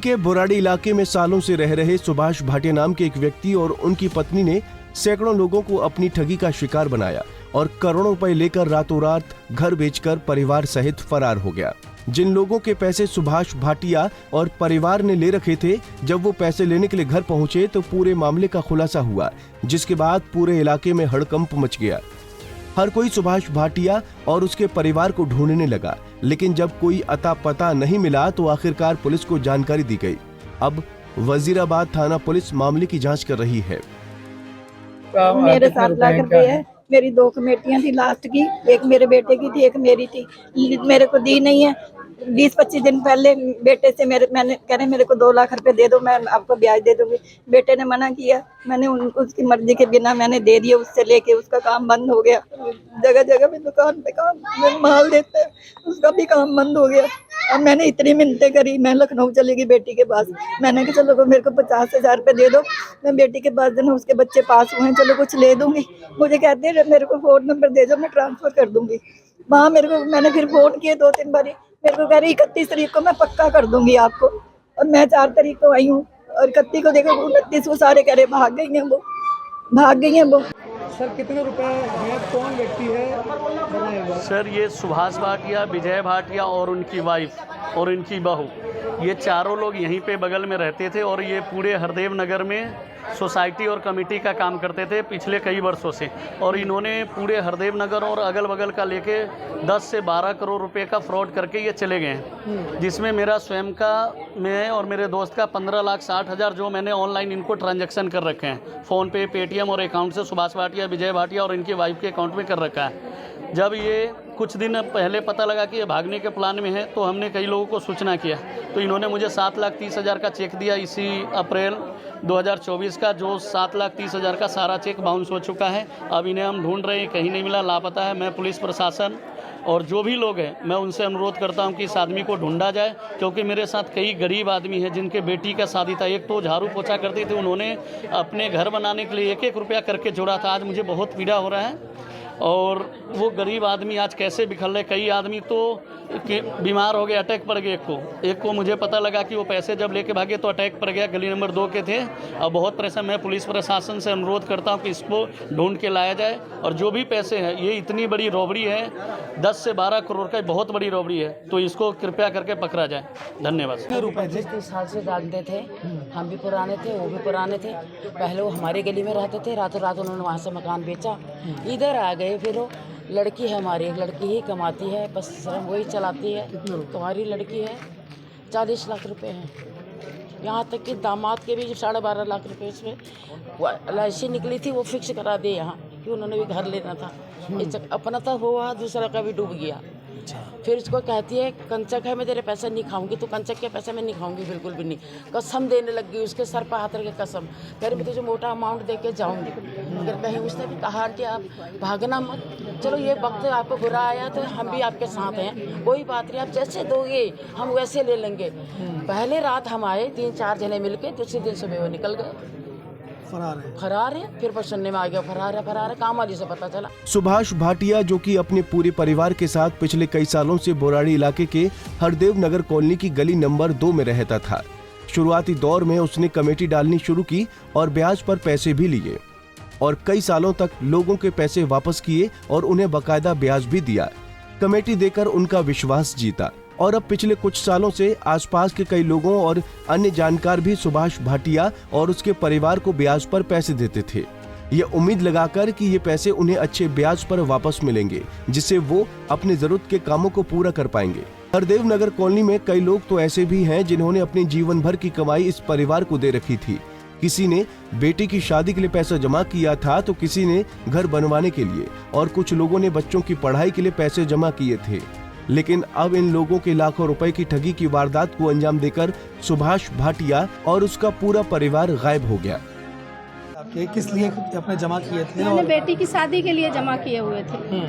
के बोराड़ी इलाके में सालों से रह रहे सुभाष भाटिया नाम के एक व्यक्ति और उनकी पत्नी ने सैकड़ों लोगों को अपनी ठगी का शिकार बनाया और करोड़ों रुपए लेकर रातों रात घर बेचकर परिवार सहित फरार हो गया। जिन लोगों के पैसे सुभाष भाटिया और परिवार ने ले रखे थे, जब वो पैसे लेने के लिए घर पहुंचे तो पूरे मामले का खुलासा हुआ, जिसके बाद पूरे इलाके में हड़कंप मच गया। हर कोई सुभाष भाटिया और उसके परिवार को ढूंढने लगा, लेकिन जब कोई अता पता नहीं मिला तो आखिरकार पुलिस को जानकारी दी गई। अब वजीराबाद थाना पुलिस मामले की जांच कर रही है। मेरे 7 लाख रुपए है। मेरी 2 कमेटियां थी लास्ट की, एक मेरे बेटे की थी, एक मेरी थी। मेरे को दी नहीं है। 20-25 दिन पहले बेटे से मैंने कह रहे मेरे को 2 लाख रुपए दे दो, मैं आपको ब्याज दे दूंगी। बेटे ने मना किया। मैंने उसकी मर्जी के बिना मैंने दे दिया। उससे लेके उसका काम बंद हो गया। जगह जगह पे दुकान पे काम माल देते हैं, उसका भी काम बंद हो गया। अब मैंने इतनी मिन्नतें करी, मैं लखनऊ चली गई बेटी के पास। मैंने कहा चलो मेरे को 50,000 रुपए दे दो, मैं बेटी के पास देना, उसके बच्चे पास हुए हैं, चलो कुछ ले दूंगी। मुझे कहते हैं मेरे को फोन नंबर दे दो, मैं ट्रांसफर कर दूंगी। वहाँ मेरे को मैंने फिर फोन किए 2-3 बारी। मेरे को कह रही 31 तारीख को मैं पक्का कर दूंगी आपको, और मैं 4 तारीख को आई हूँ और 31 को देखो 29 को सारे कह रहे भाग गई हैं वो। सर कितने रुपए है, कौन व्यक्ति है? सर ये सुभाष भाटिया, विजय भाटिया और उनकी वाइफ और इनकी बहू, ये चारों लोग यहीं पे बगल में रहते थे और ये पूरे हरदेव नगर में सोसाइटी और कमेटी का काम करते थे पिछले कई वर्षों से। और इन्होंने पूरे हरदेव नगर और अगल बगल का लेके 10 से 12 करोड़ रुपए का फ्रॉड करके ये चले गए हैं, जिसमें मेरा स्वयं का, मैं और मेरे दोस्त का 15,60,000 जो मैंने ऑनलाइन इनको ट्रांजैक्शन कर रखे हैं फ़ोन पे, पेटीएम और अकाउंट से सुभाष भाटिया, विजय भाटिया और इनकी वाइफ के अकाउंट में कर रखा है। जब ये कुछ दिन पहले पता लगा कि ये भागने के प्लान में है तो हमने कई लोगों को सूचना किया, तो इन्होंने मुझे 7,30,000 का चेक दिया इसी अप्रैल 2024 का, जो 7,30,000 का सारा चेक बाउंस हो चुका है। अब इन्हें हम ढूंढ रहे हैं, कहीं नहीं मिला, लापता है। मैं पुलिस प्रशासन और जो भी लोग हैं, मैं उनसे अनुरोध करता हूं कि इस आदमी को ढूंढा जाए, क्योंकि मेरे साथ कई गरीब आदमी हैं जिनके बेटी का शादी था। एक तो झाड़ू पोछा करते थे, उन्होंने अपने घर बनाने के लिए 1-1 रुपया करके जोड़ा था। आज मुझे बहुत पीड़ा हो रहा है और वो गरीब आदमी आज कैसे बिखर रहे। कई आदमी तो बीमार हो गए, अटैक पड़ गए। एक को मुझे पता लगा कि वो पैसे जब लेके भागे तो अटैक पड़ गया, गली नंबर 2 के थे। अब बहुत परेशान। मैं पुलिस प्रशासन से अनुरोध करता हूं कि इसको ढूंढ के लाया जाए और जो भी पैसे हैं, ये इतनी बड़ी रॉबरी है, 10 से 12 करोड़ का बहुत बड़ी रॉबरी है, तो इसको कृपया करके पकड़ा जाए। धन्यवाद। 25-30 साल से जानते थे, हम भी पुराने थे, वो भी पुराने थे। पहले वो हमारे गली में रहते थे, रातों रात उन्होंने वहाँ से मकान बेचा, इधर आ गए। फिर वो लड़की है हमारी, एक लड़की ही कमाती है, बस शर्म वही चलाती है। तुम्हारी लड़की है, 40 लाख रुपए हैं। यहाँ तक कि दामाद के भी 12.5 लाख रुपए उसमें LIC निकली थी, वो फिक्स करा दे यहाँ, कि उन्होंने भी घर लेना था। अपना तो हुआ, दूसरा का भी डूब गया। फिर उसको कहती है कंचक है, मैं तेरे पैसे नहीं खाऊंगी, तो कंचक के पैसे मैं नहीं खाऊंगी, बिल्कुल भी नहीं। कसम देने लग गई, उसके सर पर हाथ रख के कसम, कह रही मैं तुझे मोटा अमाउंट दे के जाऊँगी। अगर कहीं उसने भी कहा कि आप भागना मत, चलो ये वक्त आपको बुरा आया तो हम भी आपके साथ हैं, कोई बात नहीं, आप जैसे दोगे हम वैसे ले लेंगे। पहले रात हम आए 3-4 जने मिल के, दूसरे दिन सुबह वो निकल गए, फरार है। फिर बस सुनने में आ गया फरार है, काम वाली से पता चला। सुभाष भाटिया, जो कि अपने पूरे परिवार के साथ पिछले कई सालों से बोराड़ी इलाके के हरदेव नगर कॉलोनी की गली नंबर 2 में रहता था। शुरुआती दौर में उसने कमेटी डालनी शुरू की और ब्याज पर पैसे भी लिए और कई सालों तक लोगों के पैसे वापस किए और उन्हें बकायदा ब्याज भी दिया। कमेटी देकर उनका विश्वास जीता और अब पिछले कुछ सालों से आसपास के कई लोगों और अन्य जानकार भी सुभाष भाटिया और उसके परिवार को ब्याज पर पैसे देते थे, ये उम्मीद लगाकर कि ये पैसे उन्हें अच्छे ब्याज पर वापस मिलेंगे, जिससे वो अपनी जरूरत के कामों को पूरा कर पाएंगे। हरदेव नगर कॉलोनी में कई लोग तो ऐसे भी हैं जिन्होंने अपनी जीवन भर की कमाई इस परिवार को दे रखी थी। किसी ने बेटी की शादी के लिए पैसा जमा किया था, तो किसी ने घर बनवाने के लिए और कुछ लोगों ने बच्चों की पढ़ाई के लिए पैसे जमा किए थे। लेकिन अब इन लोगों के लाखों रुपए की ठगी की वारदात को अंजाम देकर सुभाष भाटिया और उसका पूरा परिवार गायब हो गया। किस लिए आपने जमा किए थे? मैंने बेटी की शादी के लिए जमा किए हुए थे।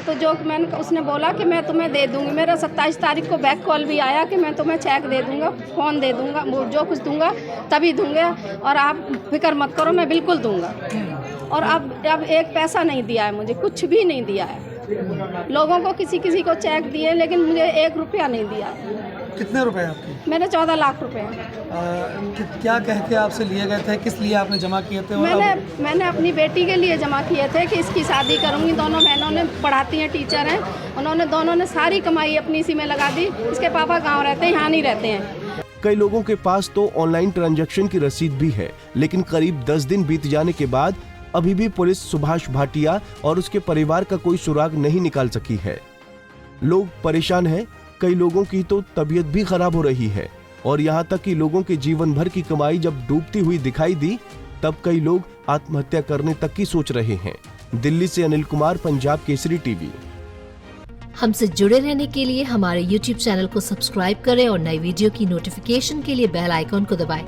तो जो मैंने उसने बोला कि मैं तुम्हें दे दूंगी। मेरा 27 तारीख को बैक कॉल भी आया कि मैं तुम्हें चेक दे दूंगा, फ़ोन दे दूंगा, जो कुछ दूंगा तभी दूंगा और आप फिक्र मत करो, मैं बिल्कुल दूंगा। और अब एक पैसा नहीं दिया है, मुझे कुछ भी नहीं दिया है। लोगों को किसी को चेक दिए, लेकिन मुझे 1 रुपया नहीं दिया। कितने रुपए आपके? मेरे 14 लाख रुपए हैं। क्या कह के आपसे लिए गए थे, किस लिए आपने जमा किए थे? और मैंने अपनी बेटी के लिए जमा किए थे कि इसकी शादी करूंगी। दोनों बहनों ने पढ़ाती हैं, टीचर हैं, उन्होंने दोनों ने सारी कमाई अपनी इसी में लगा दी। इसके पापा गाँव रहते हैं, यहाँ नहीं रहते हैं। कई लोगों के पास तो ऑनलाइन ट्रांजैक्शन की रसीद भी है, लेकिन करीब 10 दिन बीत जाने के बाद अभी भी पुलिस सुभाष भाटिया और उसके परिवार का कोई सुराग नहीं निकाल सकी है। लोग परेशान हैं, कई लोगों की तो तबीयत भी खराब हो रही है और यहाँ तक कि लोगों के जीवन भर की कमाई जब डूबती हुई दिखाई दी, तब कई लोग आत्महत्या करने तक की सोच रहे हैं। दिल्ली से अनिल कुमार, पंजाब केसरी टीवी। हमसे जुड़े रहने के लिए हमारे YouTube चैनल को सब्सक्राइब करें और नई वीडियो की नोटिफिकेशन के लिए बेल आइकॉन को दबाएं।